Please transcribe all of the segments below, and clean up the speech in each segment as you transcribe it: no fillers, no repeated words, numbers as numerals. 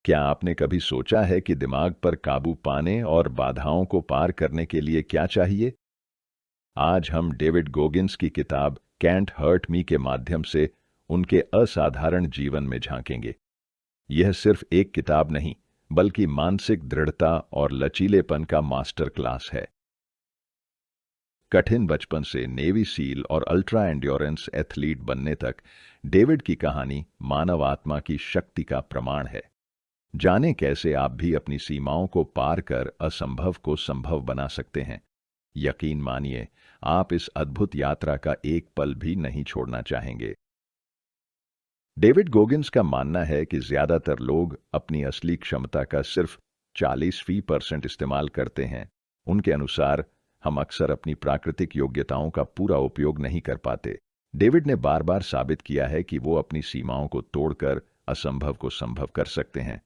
क्या आपने कभी सोचा है कि दिमाग पर काबू पाने और बाधाओं को पार करने के लिए क्या चाहिए? आज हम डेविड गोगिंस की किताब कैंट हर्ट मी के माध्यम से उनके असाधारण जीवन में झांकेंगे। यह सिर्फ एक किताब नहीं, बल्कि मानसिक दृढ़ता और लचीलेपन का मास्टर क्लास है। कठिन बचपन से नेवी सील और अल्ट्रा एंड्योरेंस एथलीट बनने तक डेविड की कहानी मानव आत्मा की शक्ति का प्रमाण है। जाने कैसे आप भी अपनी सीमाओं को पार कर असंभव को संभव बना सकते हैं। यकीन मानिए, आप इस अद्भुत यात्रा का एक पल भी नहीं छोड़ना चाहेंगे। डेविड गोगिंस का मानना है कि ज्यादातर लोग अपनी असली क्षमता का सिर्फ 40% इस्तेमाल करते हैं। उनके अनुसार हम अक्सर अपनी प्राकृतिक योग्यताओं का पूरा उपयोग नहीं कर पाते। डेविड ने बार बार साबित किया है कि वो अपनी सीमाओं को तोड़कर असंभव को संभव कर सकते हैं।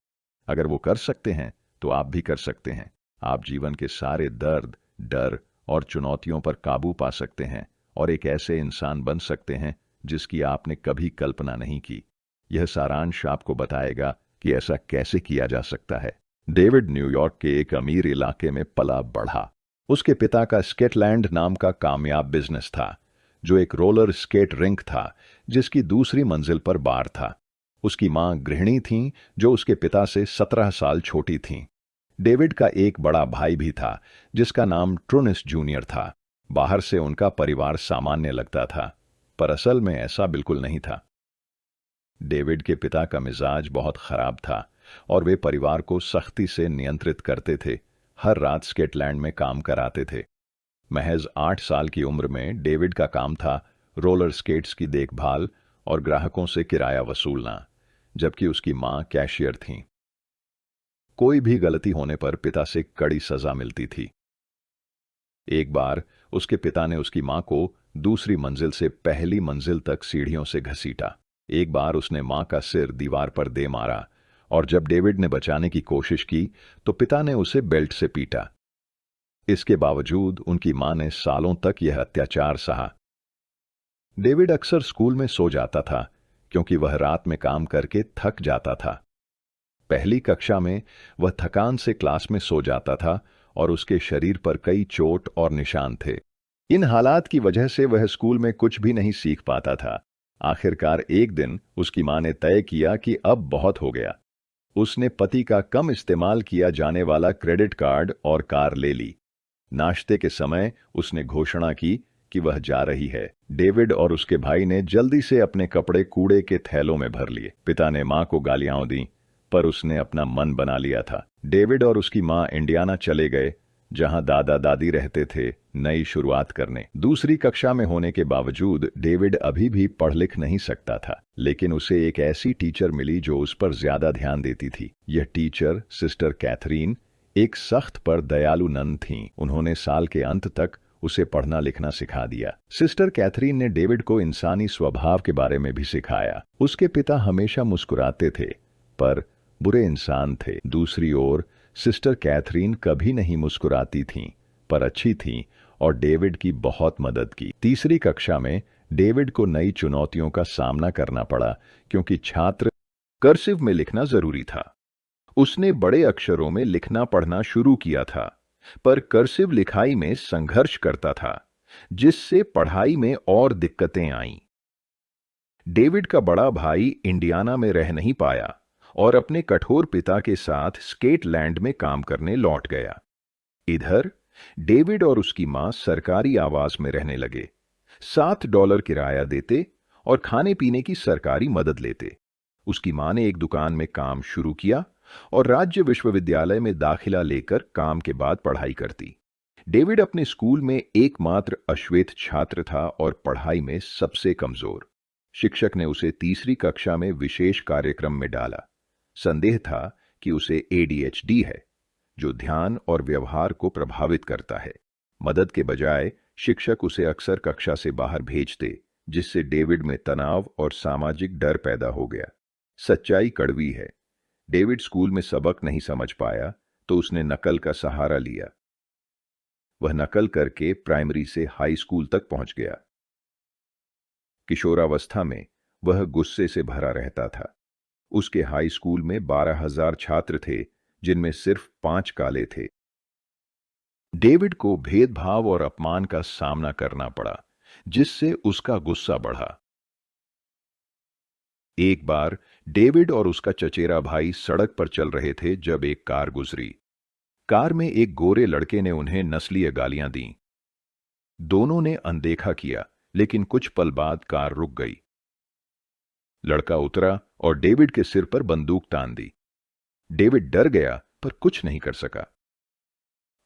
अगर वो कर सकते हैं तो आप भी कर सकते हैं। आप जीवन के सारे दर्द, डर और चुनौतियों पर काबू पा सकते हैं और एक ऐसे इंसान बन सकते हैं जिसकी आपने कभी कल्पना नहीं की। यह सारांश आपको बताएगा कि ऐसा कैसे किया जा सकता है। डेविड न्यूयॉर्क के एक अमीर इलाके में पला बढ़ा। उसके पिता का स्केटलैंड नाम का कामयाब बिजनेस था, जो एक रोलर स्केट रिंक था जिसकी दूसरी मंजिल पर बार था। उसकी मां गृहिणी थीं, जो उसके पिता से 17 साल छोटी थीं। डेविड का एक बड़ा भाई भी था, जिसका नाम ट्रुनिस जूनियर था। बाहर से उनका परिवार सामान्य लगता था, पर असल में ऐसा बिल्कुल नहीं था। डेविड के पिता का मिजाज बहुत खराब था और वे परिवार को सख्ती से नियंत्रित करते थे। हर रात स्केटलैंड में काम कराते थे। महज 8 साल की उम्र में डेविड का काम था रोलर स्केट्स की देखभाल और ग्राहकों से किराया वसूलना, जबकि उसकी मां कैशियर थीं। कोई भी गलती होने पर पिता से कड़ी सजा मिलती थी। एक बार उसके पिता ने उसकी मां को दूसरी मंजिल से पहली मंजिल तक सीढ़ियों से घसीटा। एक बार उसने मां का सिर दीवार पर दे मारा और जब डेविड ने बचाने की कोशिश की तो पिता ने उसे बेल्ट से पीटा। इसके बावजूद उनकी मां ने सालों तक यह अत्याचार सहा। डेविड अक्सर स्कूल में सो जाता था, क्योंकि वह रात में काम करके थक जाता था। पहली कक्षा में वह थकान से क्लास में सो जाता था और उसके शरीर पर कई चोट और निशान थे। इन हालात की वजह से वह स्कूल में कुछ भी नहीं सीख पाता था। आखिरकार एक दिन उसकी मां ने तय किया कि अब बहुत हो गया। उसने पति का कम इस्तेमाल किया जाने वाला क्रेडिट कार्ड और कार ले ली। नाश्ते के समय उसने घोषणा की कि वह जा रही है। डेविड और उसके भाई ने जल्दी से अपने कपड़े कूड़े के थैलों में भर लिए। पिता ने मां को गालियां दी, पर उसने अपना मन बना लिया था। डेविड और उसकी मां इंडियाना चले गए, जहां दादा दादी रहते थे, नई शुरुआत करने। दूसरी कक्षा में होने के बावजूद डेविड अभी भी पढ़ लिख नहीं सकता था, लेकिन उसे एक ऐसी टीचर मिली जो उस पर ज्यादा ध्यान देती थी। यह टीचर सिस्टर कैथरीन एक सख्त पर दयालु नन थीं। उन्होंने साल के अंत तक उसे पढ़ना लिखना सिखा दिया। सिस्टर कैथरीन ने डेविड को इंसानी स्वभाव के बारे में भी सिखाया। उसके पिता हमेशा मुस्कुराते थे, पर बुरे इंसान थे। दूसरी ओर सिस्टर कैथरीन कभी नहीं मुस्कुराती थीं, पर अच्छी थीं और डेविड की बहुत मदद की। तीसरी कक्षा में डेविड को नई चुनौतियों का सामना करना पड़ा, क्योंकि छात्र कर्सिव में लिखना जरूरी था। उसने बड़े अक्षरों में लिखना पढ़ना शुरू किया था, पर कर्सिव लिखाई में संघर्ष करता था, जिससे पढ़ाई में और दिक्कतें आईं। डेविड का बड़ा भाई इंडियाना में रह नहीं पाया और अपने कठोर पिता के साथ स्केटलैंड में काम करने लौट गया। इधर डेविड और उसकी मां सरकारी आवास में रहने लगे, $7 किराया देते और खाने पीने की सरकारी मदद लेते। उसकी मां ने एक दुकान में काम शुरू किया और राज्य विश्वविद्यालय में दाखिला लेकर काम के बाद पढ़ाई करती। डेविड अपने स्कूल में एकमात्र अश्वेत छात्र था और पढ़ाई में सबसे कमजोर। शिक्षक ने उसे तीसरी कक्षा में विशेष कार्यक्रम में डाला। संदेह था कि उसे ADHD है, जो ध्यान और व्यवहार को प्रभावित करता है। मदद के बजाय शिक्षक उसे अक्सर कक्षा से बाहर भेजते, जिससे डेविड में तनाव और सामाजिक डर पैदा हो गया। सच्चाई कड़वी है। डेविड स्कूल में सबक नहीं समझ पाया, तो उसने नकल का सहारा लिया। वह नकल करके प्राइमरी से हाई स्कूल तक पहुंच गया। किशोरावस्था में वह गुस्से से भरा रहता था। उसके हाई स्कूल में 12,000 छात्र थे, जिनमें सिर्फ 5 काले थे। डेविड को भेदभाव और अपमान का सामना करना पड़ा, जिससे उसका गुस्सा बढ़ा। एक बार डेविड और उसका चचेरा भाई सड़क पर चल रहे थे जब एक कार गुजरी। कार में एक गोरे लड़के ने उन्हें नस्लीय गालियां दीं। दोनों ने अनदेखा किया, लेकिन कुछ पल बाद कार रुक गई। लड़का उतरा और डेविड के सिर पर बंदूक तान दी। डेविड डर गया पर कुछ नहीं कर सका।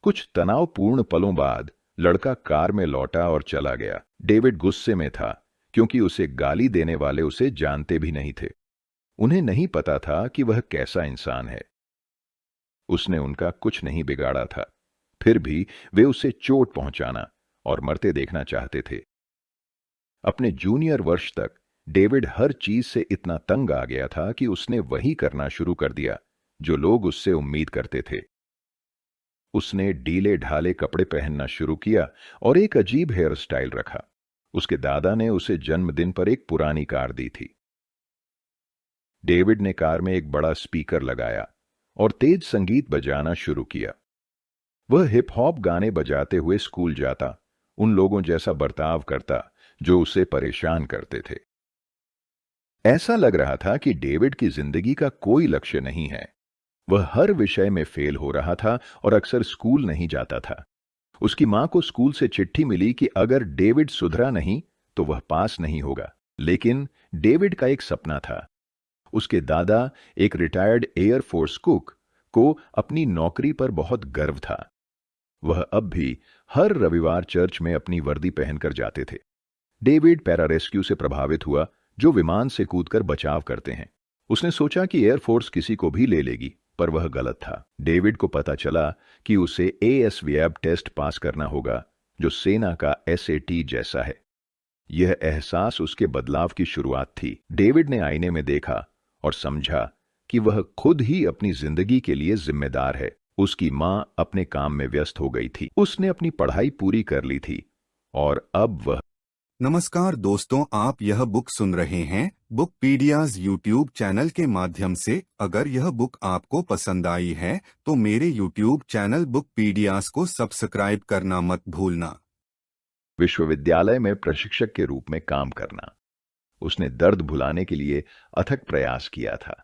कुछ तनावपूर्ण पलों बाद लड़का कार में लौटा और चला गया। डेविड गुस्से में था, क्योंकि उसे गाली देने वाले उसे जानते भी नहीं थे। उन्हें नहीं पता था कि वह कैसा इंसान है। उसने उनका कुछ नहीं बिगाड़ा था, फिर भी वे उसे चोट पहुंचाना और मरते देखना चाहते थे। अपने जूनियर वर्ष तक डेविड हर चीज से इतना तंग आ गया था कि उसने वही करना शुरू कर दिया जो लोग उससे उम्मीद करते थे। उसने ढीले ढाले कपड़े पहनना शुरू किया और एक अजीब हेयर स्टाइल रखा। उसके दादा ने उसे जन्मदिन पर एक पुरानी कार दी थी। डेविड ने कार में एक बड़ा स्पीकर लगाया और तेज संगीत बजाना शुरू किया। वह हिप हॉप गाने बजाते हुए स्कूल जाता, उन लोगों जैसा बर्ताव करता जो उसे परेशान करते थे। ऐसा लग रहा था कि डेविड की जिंदगी का कोई लक्ष्य नहीं है। वह हर विषय में फेल हो रहा था और अक्सर स्कूल नहीं जाता था। उसकी मां को स्कूल से चिट्ठी मिली कि अगर डेविड सुधरा नहीं तो वह पास नहीं होगा। लेकिन डेविड का एक सपना था। उसके दादा, एक रिटायर्ड एयरफोर्स कुक, को अपनी नौकरी पर बहुत गर्व था। वह अब भी हर रविवार चर्च में अपनी वर्दी पहनकर जाते थे। डेविड पैरा रेस्क्यू से प्रभावित हुआ, जो विमान से कूदकर बचाव करते हैं। उसने सोचा कि एयरफोर्स किसी को भी ले लेगी, पर वह गलत था। डेविड को पता चला कि उसे एएसवीएब टेस्ट पास करना होगा, जो सेना का एसएटी जैसा है। यह एहसास उसके बदलाव की शुरुआत थी। डेविड ने आईने में देखा और समझा कि वह खुद ही अपनी जिंदगी के लिए जिम्मेदार है। उसकी मां अपने काम में व्यस्त हो गई थी। उसने अपनी पढ़ाई पूरी कर ली थी और अब वह। नमस्कार दोस्तों, आप यह बुक सुन रहे हैं बुकपीडियाज यूट्यूब चैनल के माध्यम से। अगर यह बुक आपको पसंद आई है तो मेरे यूट्यूब चैनल बुकपीडियाज को सब्सक्राइब करना मत भूलना। विश्वविद्यालय में प्रशिक्षक के रूप में काम करना। उसने दर्द भुलाने के लिए अथक प्रयास किया था।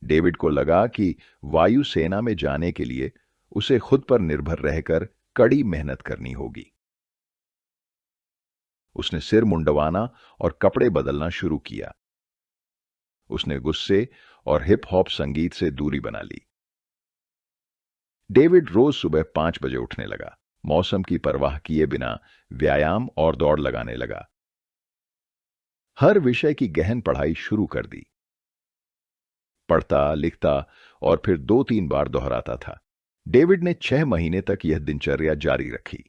डेविड को लगा कि वायुसेना में जाने के लिए उसे खुद पर निर्भर रहकर कड़ी मेहनत करनी होगी। उसने सिर मुंडवाना और कपड़े बदलना शुरू किया। उसने गुस्से और हिप हॉप संगीत से दूरी बना ली। डेविड रोज सुबह 5 बजे उठने लगा। मौसम की परवाह किए बिना व्यायाम और दौड़ लगाने लगा। हर विषय की गहन पढ़ाई शुरू कर दी। पढ़ता, लिखता और फिर 2-3 बार दोहराता था। डेविड ने 6 महीने तक यह दिनचर्या जारी रखी।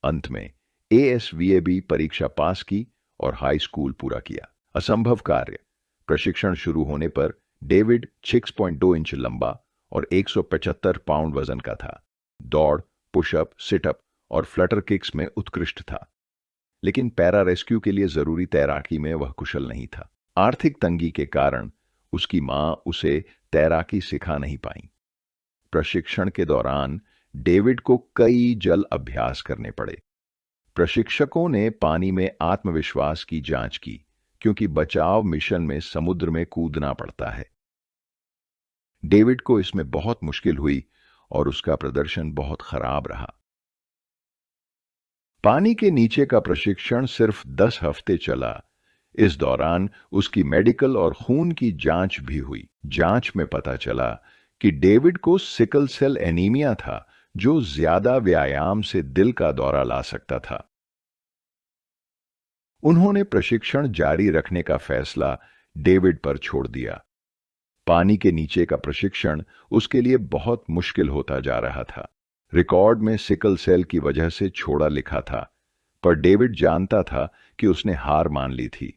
अंत में एएसवीएबी परीक्षा पास की और हाई स्कूल पूरा किया। असंभव कार्य। प्रशिक्षण शुरू होने पर डेविड 6.2 इंच लंबा और 175 पाउंड वजन का था। दौड़, पुशअप, सिटअप और फ्लटर किक्स में उत्कृष्ट था। लेकिन पैरा रेस्क्यू के लिए जरूरी तैराकी में वह कुशल नहीं था। आर्थिक तंगी के कारण उसकी मां उसे तैराकी सिखा नहीं पाई। प्रशिक्षण के दौरान डेविड को कई जल अभ्यास करने पड़े। प्रशिक्षकों ने पानी में आत्मविश्वास की जांच की, क्योंकि बचाव मिशन में समुद्र में कूदना पड़ता है। डेविड को इसमें बहुत मुश्किल हुई और उसका प्रदर्शन बहुत खराब रहा। पानी के नीचे का प्रशिक्षण सिर्फ 10 हफ्ते चला। इस दौरान उसकी मेडिकल और खून की जांच भी हुई। जांच में पता चला कि डेविड को सिकल सेल एनीमिया था, जो ज्यादा व्यायाम से दिल का दौरा ला सकता था। उन्होंने प्रशिक्षण जारी रखने का फैसला डेविड पर छोड़ दिया। पानी के नीचे का प्रशिक्षण उसके लिए बहुत मुश्किल होता जा रहा था। रिकॉर्ड में सिकल सेल की वजह से छोड़ा लिखा था, पर डेविड जानता था कि उसने हार मान ली थी।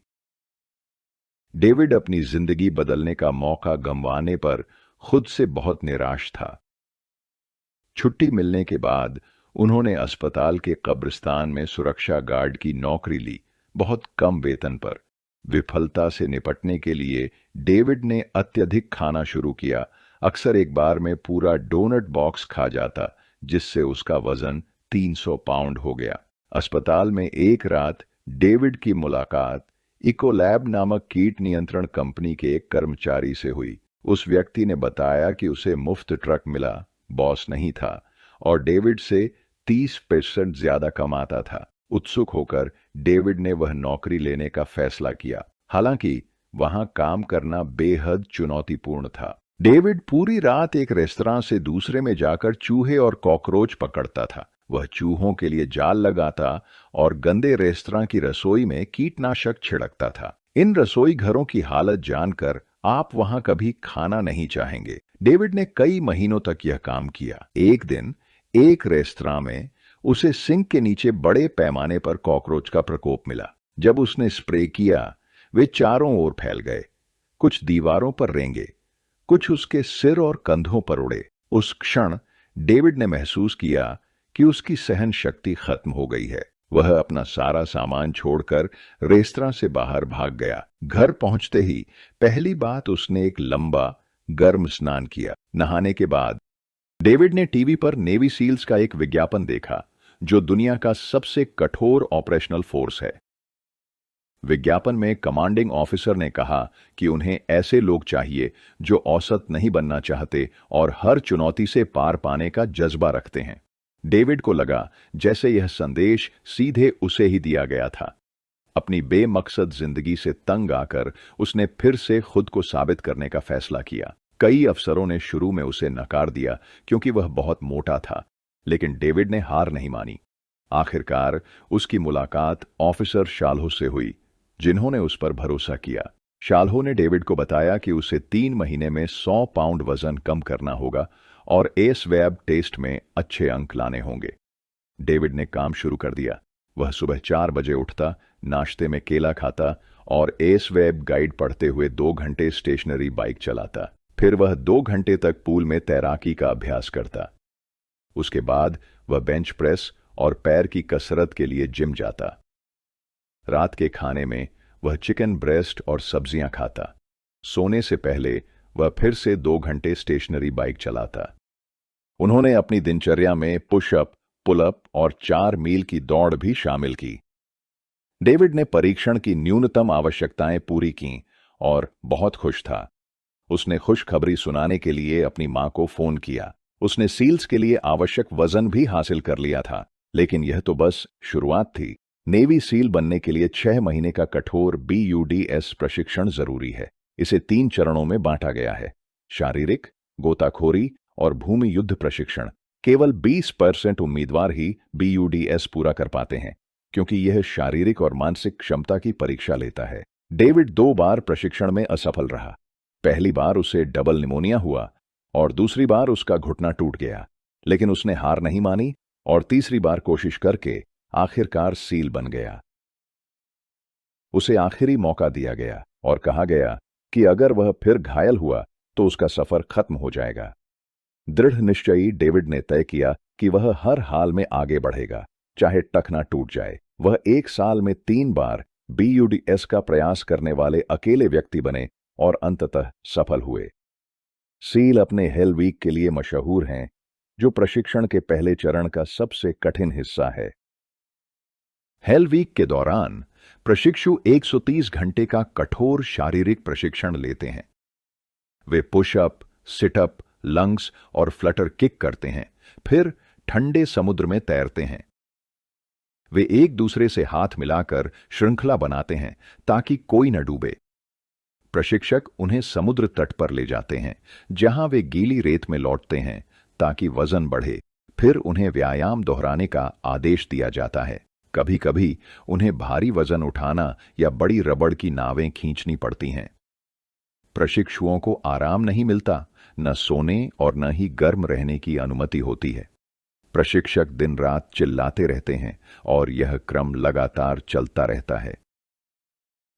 डेविड अपनी जिंदगी बदलने का मौका गंवाने पर खुद से बहुत निराश था। छुट्टी मिलने के बाद उन्होंने अस्पताल के कब्रिस्तान में सुरक्षा गार्ड की नौकरी ली, बहुत कम वेतन पर। विफलता से निपटने के लिए डेविड ने अत्यधिक खाना शुरू किया। अक्सर एक बार में पूरा डोनट बॉक्स खा जाता, जिससे उसका वजन 300 पाउंड हो गया। अस्पताल में एक रात डेविड की मुलाकात इकोलैब नामक कीट नियंत्रण कंपनी के एक कर्मचारी से हुई। उस व्यक्ति ने बताया कि उसे मुफ्त ट्रक मिला, बॉस नहीं था और डेविड से 30% ज्यादा कमाता था। उत्सुक होकर डेविड ने वह नौकरी लेने का फैसला किया। हालांकि वहां काम करना बेहद चुनौतीपूर्ण था। डेविड पूरी रात एक रेस्तरां से दूसरे में जाकर चूहे और कॉकरोच पकड़ता था। वह चूहों के लिए जाल लगाता और गंदे रेस्तरां की रसोई में कीटनाशक छिड़कता था। इन रसोई घरों की हालत जानकर आप वहां कभी खाना नहीं चाहेंगे। डेविड ने कई महीनों तक यह काम किया। एक दिन एक रेस्तरां में उसे सिंक के नीचे बड़े पैमाने पर कॉकरोच का प्रकोप मिला। जब उसने स्प्रे किया, वे चारों ओर फैल गए। कुछ दीवारों पर रेंगे, कुछ उसके सिर और कंधों पर उड़े। उस क्षण डेविड ने महसूस किया कि उसकी सहन शक्ति खत्म हो गई है। वह अपना सारा सामान छोड़कर रेस्तरां से बाहर भाग गया। घर पहुंचते ही पहली बात उसने एक लंबा गर्म स्नान किया। नहाने के बाद डेविड ने टीवी पर नेवी सील्स का एक विज्ञापन देखा, जो दुनिया का सबसे कठोर ऑपरेशनल फोर्स है। विज्ञापन में कमांडिंग ऑफिसर ने कहा कि उन्हें ऐसे लोग चाहिए जो औसत नहीं बनना चाहते और हर चुनौती से पार पाने का जज्बा रखते हैं। डेविड को लगा जैसे यह संदेश सीधे उसे ही दिया गया था। अपनी बेमकसद जिंदगी से तंग आकर उसने फिर से खुद को साबित करने का फैसला किया। कई अफसरों ने शुरू में उसे नकार दिया क्योंकि वह बहुत मोटा था, लेकिन डेविड ने हार नहीं मानी। आखिरकार उसकी मुलाकात ऑफिसर शाल्हो से हुई, जिन्होंने उस पर भरोसा किया। शाल्हो ने डेविड को बताया कि उसे 3 महीने में 100 पाउंड वजन कम करना होगा और एसवेब टेस्ट में अच्छे अंक लाने होंगे। डेविड ने काम शुरू कर दिया। वह सुबह 4 बजे उठता, नाश्ते में केला खाता और एसवेब गाइड पढ़ते हुए 2 घंटे स्टेशनरी बाइक चलाता। फिर वह 2 घंटे तक पूल में तैराकी का अभ्यास करता। उसके बाद वह बेंच प्रेस और पैर की कसरत के लिए जिम जाता। रात के खाने में वह चिकन ब्रेस्ट और सब्जियां खाता। सोने से पहले वह फिर से 2 घंटे स्टेशनरी बाइक चलाता। उन्होंने अपनी दिनचर्या में पुशअप, पुलअप और 4 मील की दौड़ भी शामिल की। डेविड ने परीक्षण की न्यूनतम आवश्यकताएं पूरी कीं और बहुत खुश था। उसने खुशखबरी सुनाने के लिए अपनी मां को फोन किया। उसने सील्स के लिए आवश्यक वजन भी हासिल कर लिया था, लेकिन यह तो बस शुरुआत थी। नेवी सील बनने के लिए 6 महीने का कठोर BUDS प्रशिक्षण जरूरी है। इसे 3 चरणों में बांटा गया है: शारीरिक, गोताखोरी और भूमि युद्ध प्रशिक्षण। केवल 20% उम्मीदवार ही BUDS पूरा कर पाते हैं, क्योंकि यह शारीरिक और मानसिक क्षमता की परीक्षा लेता है। डेविड 2 बार प्रशिक्षण में असफल रहा। पहली बार उसे डबल निमोनिया हुआ और दूसरी बार उसका घुटना टूट गया, लेकिन उसने हार नहीं मानी और तीसरी बार कोशिश करके आखिरकार सील बन गया। उसे आखिरी मौका दिया गया और कहा गया कि अगर वह फिर घायल हुआ तो उसका सफर खत्म हो जाएगा। दृढ़ निश्चयी डेविड ने तय किया कि वह हर हाल में आगे बढ़ेगा, चाहे टखना टूट जाए। वह 1 साल में 3 बार BUDS का प्रयास करने वाले अकेले व्यक्ति बने और अंततः सफल हुए। सील अपने हेल वीक के लिए मशहूर हैं, जो प्रशिक्षण के पहले चरण का सबसे कठिन हिस्सा है। हेल वीक के दौरान प्रशिक्षु 130 घंटे का कठोर शारीरिक प्रशिक्षण लेते हैं। वे पुशअप, सिटअप, लंग्स और फ्लटर किक करते हैं, फिर ठंडे समुद्र में तैरते हैं। वे एक दूसरे से हाथ मिलाकर श्रृंखला बनाते हैं ताकि कोई न डूबे। प्रशिक्षक उन्हें समुद्र तट पर ले जाते हैं, जहां वे गीली रेत में लौटते हैं ताकि वजन बढ़े। फिर उन्हें व्यायाम दोहराने का आदेश दिया जाता है। कभी कभी उन्हें भारी वजन उठाना या बड़ी रबड़ की नावें खींचनी पड़ती हैं। प्रशिक्षुओं को आराम नहीं मिलता, न सोने और न ही गर्म रहने की अनुमति होती है। प्रशिक्षक दिन रात चिल्लाते रहते हैं और यह क्रम लगातार चलता रहता है।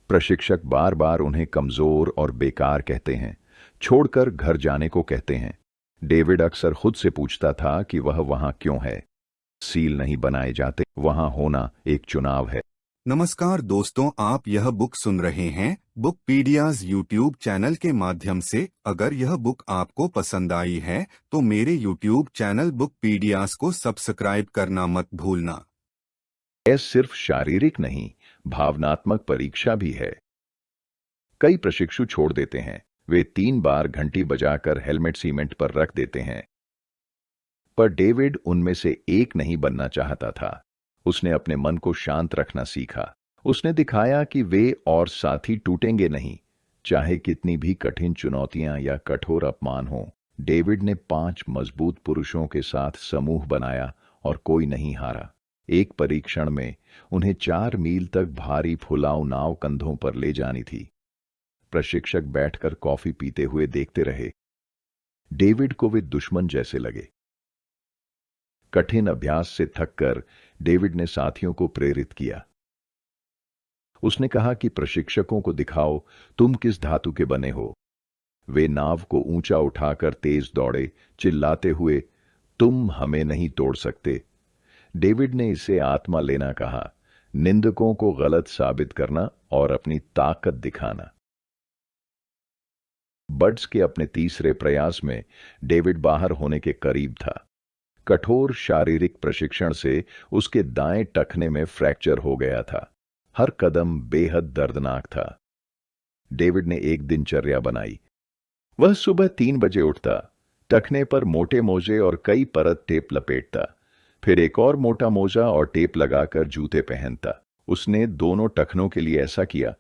प्रशिक्षक बार बार उन्हें कमजोर और बेकार कहते हैं, छोड़कर घर जाने को कहते हैं। डेविड अक्सर खुद से पूछता था कि वह वहां क्यों है। सील नहीं बनाए जाते, वहां होना एक चुनाव है। नमस्कार दोस्तों, आप यह बुक सुन रहे हैं बुक पीडियाज यूट्यूब चैनल के माध्यम से। अगर यह बुक आपको पसंद आई है तो मेरे यूट्यूब चैनल बुक पीडियाज को सब्सक्राइब करना मत भूलना। यह सिर्फ शारीरिक नहीं, भावनात्मक परीक्षा भी है। कई प्रशिक्षु छोड़ देते हैं। वे 3 बार घंटी बजाकर हेलमेट सीमेंट पर रख देते हैं। पर डेविड उनमें से एक नहीं बनना चाहता था। उसने अपने मन को शांत रखना सीखा। उसने दिखाया कि वे और साथी टूटेंगे नहीं, चाहे कितनी भी कठिन चुनौतियां या कठोर अपमान हो। डेविड ने 5 मजबूत पुरुषों के साथ समूह बनाया और कोई नहीं हारा। एक परीक्षण में उन्हें 4 मील तक भारी फुलाव नाव कंधों पर ले जानी थी। प्रशिक्षक बैठकर कॉफी पीते हुए देखते रहे। डेविड को वे दुश्मन जैसे लगे। कठिन अभ्यास से थककर डेविड ने साथियों को प्रेरित किया। उसने कहा कि प्रशिक्षकों को दिखाओ तुम किस धातु के बने हो। वे नाव को ऊंचा उठाकर तेज दौड़े, चिल्लाते हुए, तुम हमें नहीं तोड़ सकते। डेविड ने इसे आत्मा लेना कहा, निंदकों को गलत साबित करना और अपनी ताकत दिखाना। बर्ड्स के अपने तीसरे प्रयास में डेविड बाहर होने के करीब था। कठोर शारीरिक प्रशिक्षण से उसके दाएं टखने में फ्रैक्चर हो गया था। हर कदम बेहद दर्दनाक था। डेविड ने एक दिनचर्या बनाई। वह सुबह 3 बजे उठता, टखने पर मोटे मोजे और कई परत टेप लपेटता, फिर एक और मोटा मोजा और टेप लगाकर जूते पहनता। उसने दोनों टखनों के लिए ऐसा किया।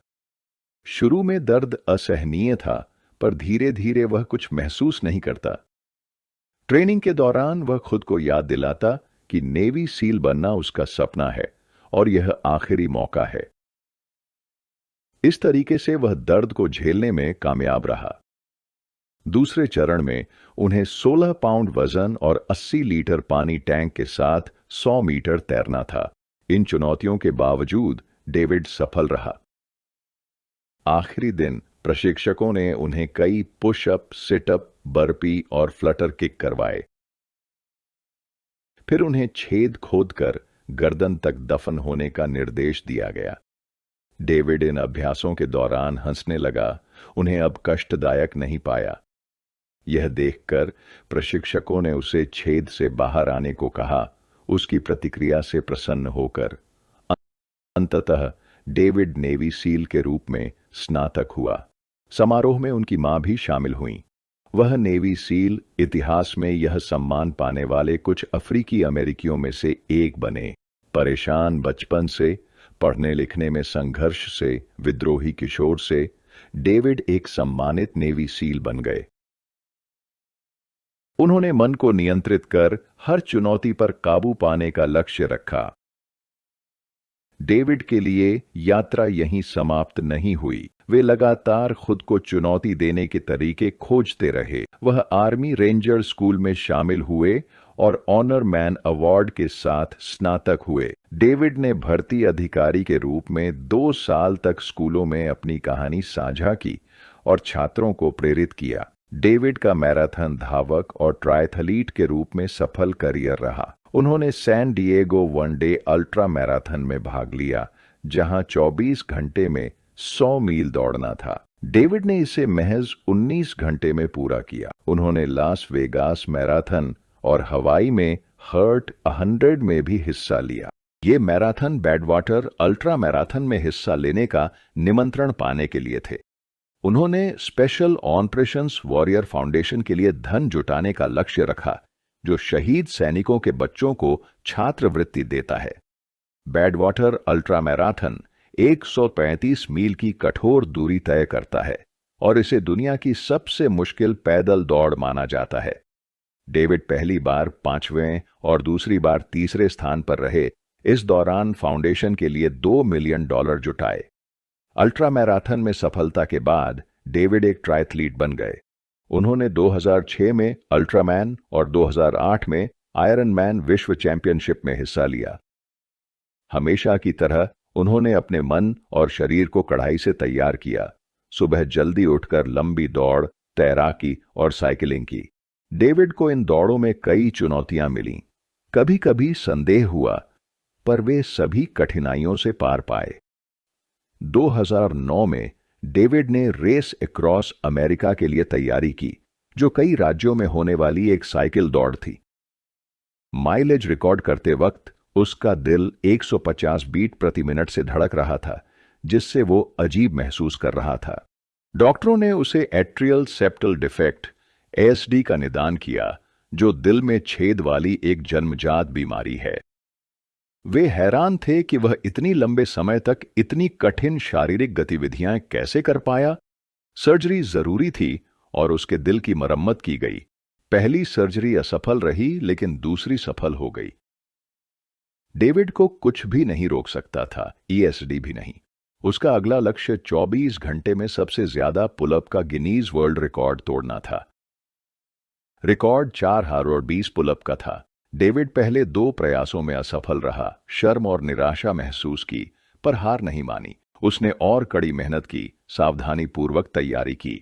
शुरू में दर्द असहनीय था, पर धीरे धीरे वह कुछ महसूस नहीं करता। ट्रेनिंग के दौरान वह खुद को याद दिलाता कि नेवी सील बनना उसका सपना है और यह आखिरी मौका है। इस तरीके से वह दर्द को झेलने में कामयाब रहा। दूसरे चरण में उन्हें 16 पाउंड वजन और 80 लीटर पानी टैंक के साथ 100 मीटर तैरना था। इन चुनौतियों के बावजूद डेविड सफल रहा। आखिरी दिन प्रशिक्षकों ने उन्हें कई पुशअप, सिटअप, बर्पी और फ्लटर किक करवाए। फिर उन्हें छेद खोदकर गर्दन तक दफन होने का निर्देश दिया गया। डेविड इन अभ्यासों के दौरान हंसने लगा। उन्हें अब कष्टदायक नहीं पाया। यह देखकर प्रशिक्षकों ने उसे छेद से बाहर आने को कहा। उसकी प्रतिक्रिया से प्रसन्न होकर अंततः डेविड नेवी सील के रूप में स्नातक हुआ। समारोह में उनकी मां भी शामिल हुई। वह नेवी सील इतिहास में यह सम्मान पाने वाले कुछ अफ्रीकी अमेरिकियों में से एक बने। परेशान बचपन से, पढ़ने लिखने में संघर्ष से, विद्रोही किशोर से डेविड एक सम्मानित नेवी सील बन गए। उन्होंने मन को नियंत्रित कर हर चुनौती पर काबू पाने का लक्ष्य रखा। डेविड के लिए यात्रा यहीं समाप्त नहीं हुई। वे लगातार खुद को चुनौती देने के तरीके खोजते रहे। वह आर्मी रेंजर स्कूल में शामिल हुए और ऑनर मैन अवार्ड के साथ स्नातक हुए। डेविड ने भर्ती अधिकारी के रूप में 2 साल तक स्कूलों में अपनी कहानी साझा की और छात्रों को प्रेरित किया। डेविड का मैराथन धावक और ट्रायथलीट के रूप में सफल करियर रहा। उन्होंने San Diego one day ultra marathon में भाग लिया, जहां 24 घंटे में 100 मील दौड़ना था। डेविड ने इसे महज 19 घंटे में पूरा किया। उन्होंने लास वेगास मैराथन और हवाई में हर्ट 100 में भी हिस्सा लिया। ये मैराथन बैडवाटर अल्ट्रा मैराथन में हिस्सा लेने का निमंत्रण पाने के लिए थे। उन्होंने स्पेशल ऑपरेशंस वॉरियर फाउंडेशन के लिए धन जुटाने का लक्ष्य रखा, जो शहीद सैनिकों के बच्चों को छात्रवृत्ति देता है। बैडवाटर अल्ट्रा मैराथन 135 मील की कठोर दूरी तय करता है और इसे दुनिया की सबसे मुश्किल पैदल दौड़ माना जाता है। डेविड पहली बार 5वें और दूसरी बार 3रे स्थान पर रहे। इस दौरान फाउंडेशन के लिए $2 मिलियन जुटाए। अल्ट्रा मैराथन में सफलता के बाद डेविड एक ट्रायथलीट बन गए। उन्होंने 2006 में अल्ट्रामैन और 2008 में आयरन मैन विश्व चैंपियनशिप में हिस्सा लिया। हमेशा की तरह उन्होंने अपने मन और शरीर को कड़ाई से तैयार किया। सुबह जल्दी उठकर लंबी दौड़, तैराकी और साइकिलिंग की। डेविड को इन दौड़ों में कई चुनौतियां मिलीं। कभी कभी संदेह हुआ, पर वे सभी कठिनाइयों से पार पाए। 2009 में डेविड ने रेस अक्रॉस अमेरिका के लिए तैयारी की, जो कई राज्यों में होने वाली एक साइकिल दौड़ थी। माइलेज रिकॉर्ड करते वक्त उसका दिल 150 बीट प्रति मिनट से धड़क रहा था, जिससे वो अजीब महसूस कर रहा था। डॉक्टरों ने उसे एट्रियल सेप्टल डिफेक्ट (एएसडी) का निदान किया, जो दिल में छेद वाली एक जन्मजात बीमारी है। वे हैरान थे कि वह इतनी लंबे समय तक इतनी कठिन शारीरिक गतिविधियां कैसे कर पाया। सर्जरी जरूरी थी और उसके दिल की मरम्मत की गई। पहली सर्जरी असफल रही, लेकिन दूसरी सफल हो गई। डेविड को कुछ भी नहीं रोक सकता था, ईएसडी भी नहीं। उसका अगला लक्ष्य 24 घंटे में सबसे ज्यादा पुलअप का गिनीज वर्ल्ड रिकॉर्ड तोड़ना था। रिकॉर्ड 420 पुलअप का था। डेविड पहले 2 प्रयासों में असफल रहा, शर्म और निराशा महसूस की, पर हार नहीं मानी। उसने और कड़ी मेहनत की, सावधानी पूर्वक तैयारी की।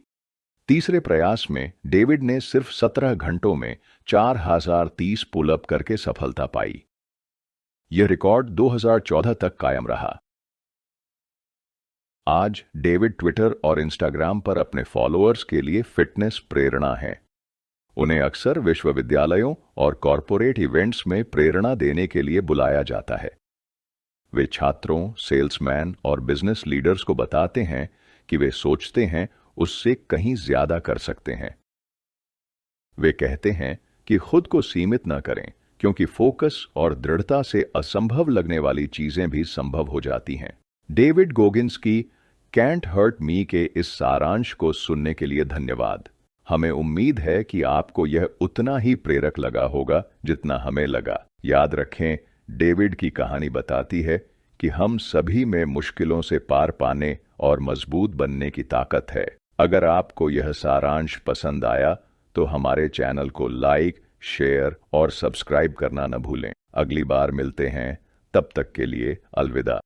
तीसरे प्रयास में डेविड ने सिर्फ 17 घंटों में 4030 पुलअप करके सफलता पाई। यह रिकॉर्ड 2014 तक कायम रहा। आज डेविड ट्विटर और इंस्टाग्राम पर अपने फॉलोअर्स के लिए फिटनेस प्रेरणा है। उन्हें अक्सर विश्वविद्यालयों और कॉरपोरेट इवेंट्स में प्रेरणा देने के लिए बुलाया जाता है। वे छात्रों, सेल्समैन और बिजनेस लीडर्स को बताते हैं कि वे सोचते हैं उससे कहीं ज्यादा कर सकते हैं। वे कहते हैं कि खुद को सीमित न करें, क्योंकि फोकस और दृढ़ता से असंभव लगने वाली चीजें भी संभव हो जाती हैं। डेविड गोगिंस की कैंट हर्ट मी के इस सारांश को सुनने के लिए धन्यवाद। हमें उम्मीद है कि आपको यह उतना ही प्रेरक लगा होगा जितना हमें लगा। याद रखें, डेविड की कहानी बताती है कि हम सभी में मुश्किलों से पार पाने और मजबूत बनने की ताकत है। अगर आपको यह सारांश पसंद आया तो हमारे चैनल को लाइक, शेयर और सब्सक्राइब करना न भूलें। अगली बार मिलते हैं, तब तक के लिए अलविदा।